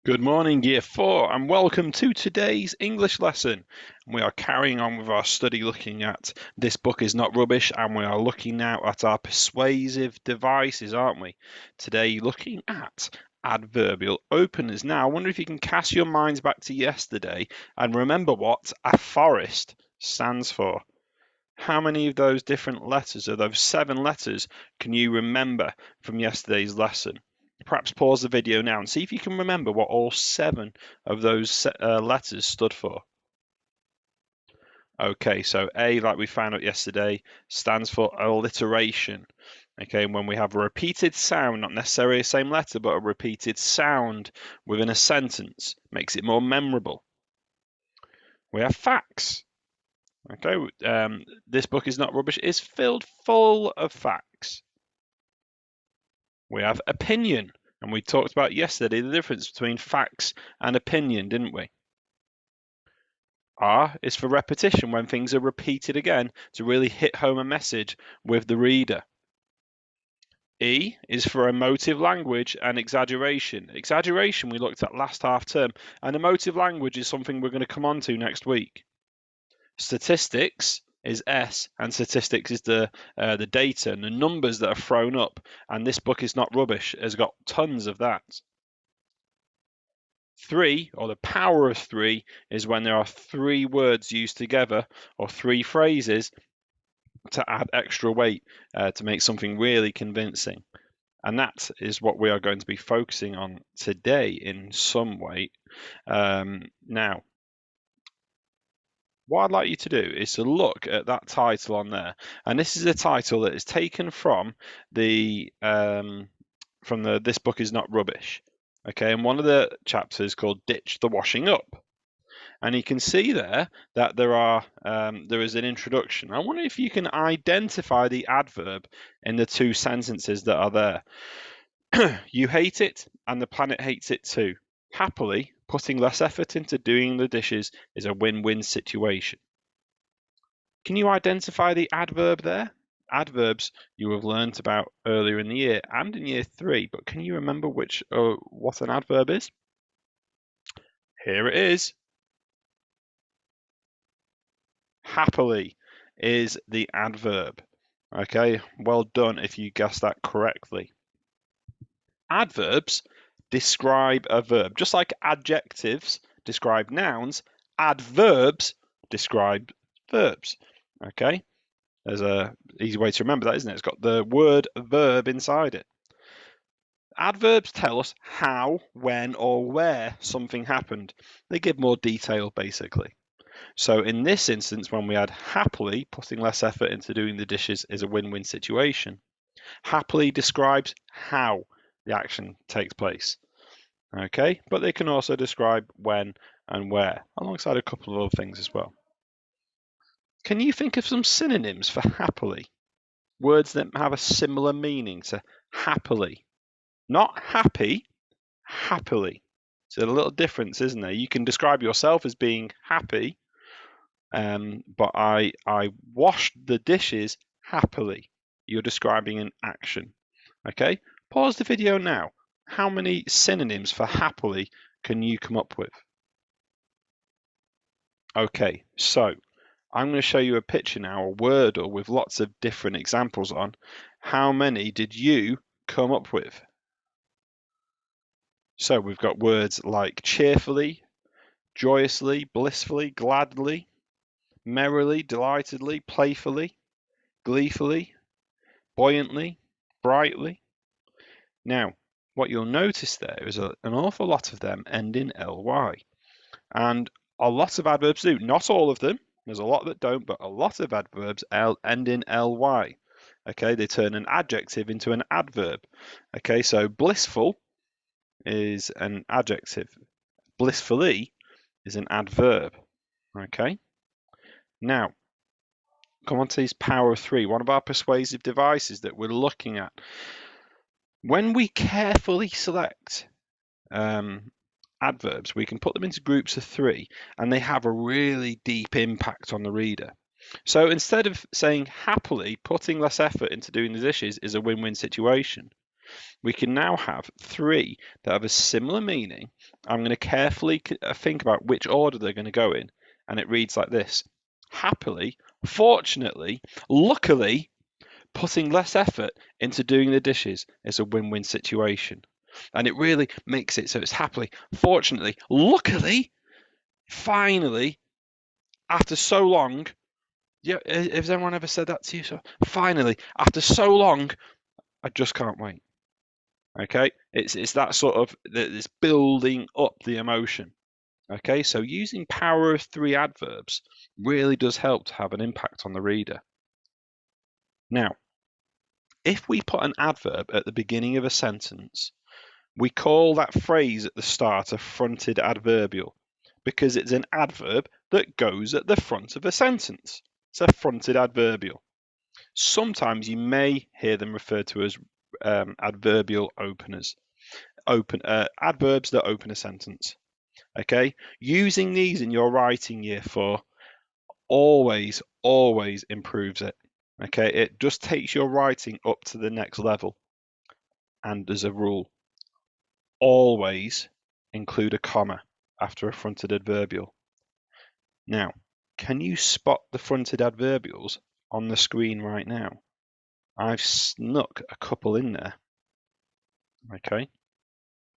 Good morning, Year 4, and welcome to today's English lesson. We are carrying on with our study looking at This Book Is Not Rubbish, and we are looking now at our persuasive devices, aren't we? Today, looking at adverbial openers. Now, I wonder if you can cast your minds back to yesterday and remember what a forest stands for. How many of those different letters, of those 7 letters, can you remember from yesterday's lesson? Perhaps pause the video now and see if you can remember what all 7 of those letters stood for. Okay, so A, like we found out yesterday, stands for alliteration. Okay, and when we have a repeated sound, not necessarily the same letter, but a repeated sound within a sentence, makes it more memorable. We have facts. Okay, this book is not rubbish, it's filled full of facts. We have opinion, and we talked about yesterday the difference between facts and opinion, didn't we? R is for repetition, when things are repeated again to really hit home a message with the reader. E is for emotive language and exaggeration. Exaggeration we looked at last half term, and emotive language is something we're going to come on to next week. Statistics is S, and statistics is the data and the numbers that are thrown up. And this book is not rubbish, has got tons of that. 3, or the power of 3, is when there are 3 words used together or 3 phrases to add extra weight to make something really convincing. And that is what we are going to be focusing on today in some way. Now, what I'd like you to do is to look at that title on there, and this is a title that is taken from the This Book Is Not Rubbish. Okay, and one of the chapters is called Ditch the Washing Up, and you can see there that there is an introduction. I wonder if you can identify the adverb in the 2 sentences that are there. You hate it, and the planet hates it too. Happily, putting less effort into doing the dishes is a win-win situation. Can you identify the adverb there? Adverbs you have learnt about earlier in the year and in year 3, but can you remember what an adverb is? Here it is. Happily is the adverb. Okay, well done if you guessed that correctly. Adverbs describe a verb. Just like adjectives describe nouns, adverbs describe verbs. Okay, there's an easy way to remember that, isn't it? It's got the word verb inside it. Adverbs tell us how, when, or where something happened. They give more detail, basically. So in this instance, when we add happily, putting less effort into doing the dishes is a win-win situation. Happily describes how the action takes place. Okay, but they can also describe when and where, alongside a couple of other things as well. Can you think of some synonyms for happily? Words that have a similar meaning to happily. Not happy, happily. So a little difference, isn't there? You can describe yourself as being happy, but I washed the dishes happily. You're describing an action. Okay, pause the video now. How many synonyms for happily can you come up with? Okay, so I'm going to show you a picture now, a Wordle with lots of different examples on. How many did you come up with? So we've got words like cheerfully, joyously, blissfully, gladly, merrily, delightedly, playfully, gleefully, buoyantly, brightly. Now, what you'll notice there is an awful lot of them end in ly. And a lot of adverbs do. Not all of them. There's a lot that don't, but a lot of adverbs end in ly. Okay, they turn an adjective into an adverb. Okay, so blissful is an adjective. Blissfully is an adverb. Okay, now come on to this power of 3, one of our persuasive devices that we're looking at. When we carefully select adverbs, we can put them into groups of 3 and they have a really deep impact on the reader. So instead of saying happily, putting less effort into doing the dishes is a win-win situation, We can now have 3 that have a similar meaning. I'm going to carefully think about which order they're going to go in. And it reads like this: happily, fortunately, luckily, putting less effort into doing the dishes is a win-win situation. And it really makes it so it's happily, fortunately, luckily, finally, after so long. Yeah, has anyone ever said that to you? So finally, after so long, I just can't wait. Okay, it's that sort of this building up the emotion. Okay, so using power of 3 adverbs really does help to have an impact on the reader. Now, if we put an adverb at the beginning of a sentence, we call that phrase at the start a fronted adverbial because it's an adverb that goes at the front of a sentence. It's a fronted adverbial. Sometimes you may hear them referred to as adverbial openers, adverbs that open a sentence. Okay, using these in your writing year 4 always improves it. Okay, it just takes your writing up to the next level. And as a rule, always include a comma after a fronted adverbial. Now, can you spot the fronted adverbials on the screen right now? I've snuck a couple in there. Okay,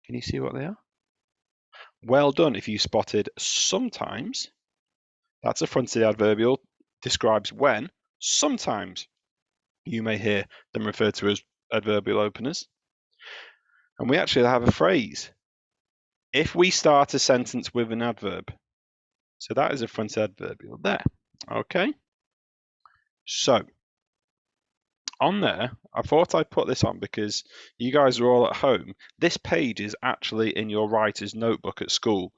can you see what they are? Well done if you spotted sometimes. That's a fronted adverbial, describes when sometimes you may hear them referred to as adverbial openers. And we actually have a phrase. If we start a sentence with an adverb, so that is a fronted adverbial there. Okay. So on there, I thought I'd put this on because you guys are all at home. This page is actually in your writer's notebook at school,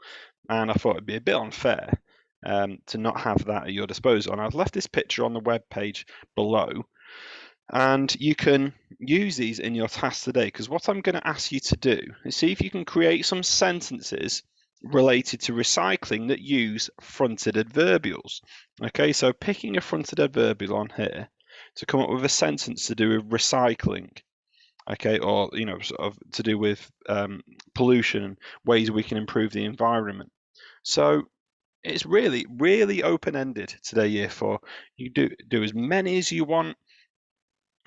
and I thought it'd be a bit unfair to not have that at your disposal. And I've left this picture on the web page below, and you can use these in your task today, because what I'm going to ask you to do is see if you can create some sentences related to recycling that use fronted adverbials. Okay, so picking a fronted adverbial on here to come up with a sentence to do with recycling, okay, or sort of to do with pollution and ways we can improve the environment. So it's really open-ended today, year 4. You do as many as you want.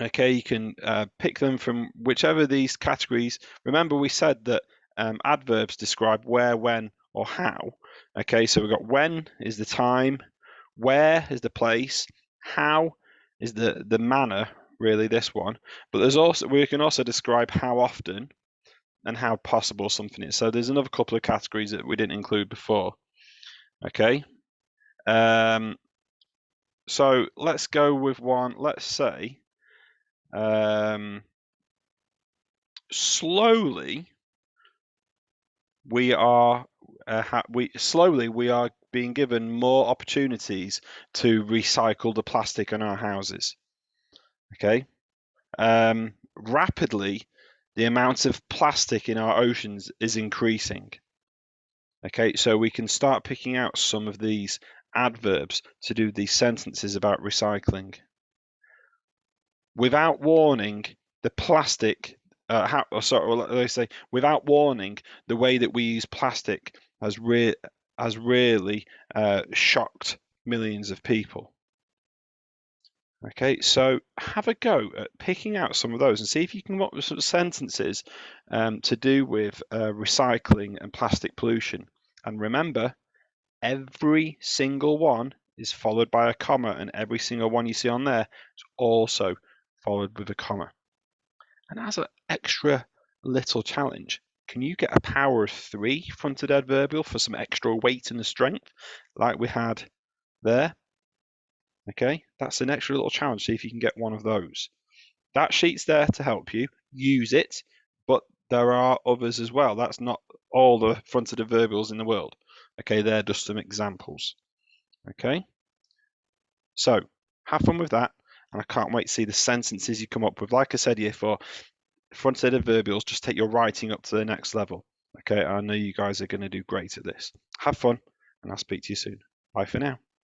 Okay, you can pick them from whichever these categories. Remember, we said that adverbs describe where, when, or how. Okay, so we've got when is the time, where is the place, how is the manner, really this one. But there's also, we can also describe how often and how possible something is. So there's another couple of categories that we didn't include before. Okay. So let's go with one. Let's say slowly we are being given more opportunities to recycle the plastic in our houses. Okay. Rapidly, the amount of plastic in our oceans is increasing. Okay, so we can start picking out some of these adverbs to do these sentences about recycling. Without warning, the plastic, let's say, without warning, the way that we use plastic has really shocked millions of people. Okay, so have a go at picking out some of those and see if you can come up with some sentences to do with recycling and plastic pollution. And remember, every single one is followed by a comma, and every single one you see on there is also followed with a comma. And as an extra little challenge, can you get a power of 3 fronted adverbial for some extra weight and strength like we had there? Okay, that's an extra little challenge. See if you can get one of those. That sheet's there to help you. Use it, but there are others as well. That's not all the fronted adverbials in the world. Okay, they're just some examples. Okay, so have fun with that, and I can't wait to see the sentences you come up with. Like I said, year 4, fronted adverbials just take your writing up to the next level. Okay, I know you guys are going to do great at this. Have fun, and I'll speak to you soon. Bye for now.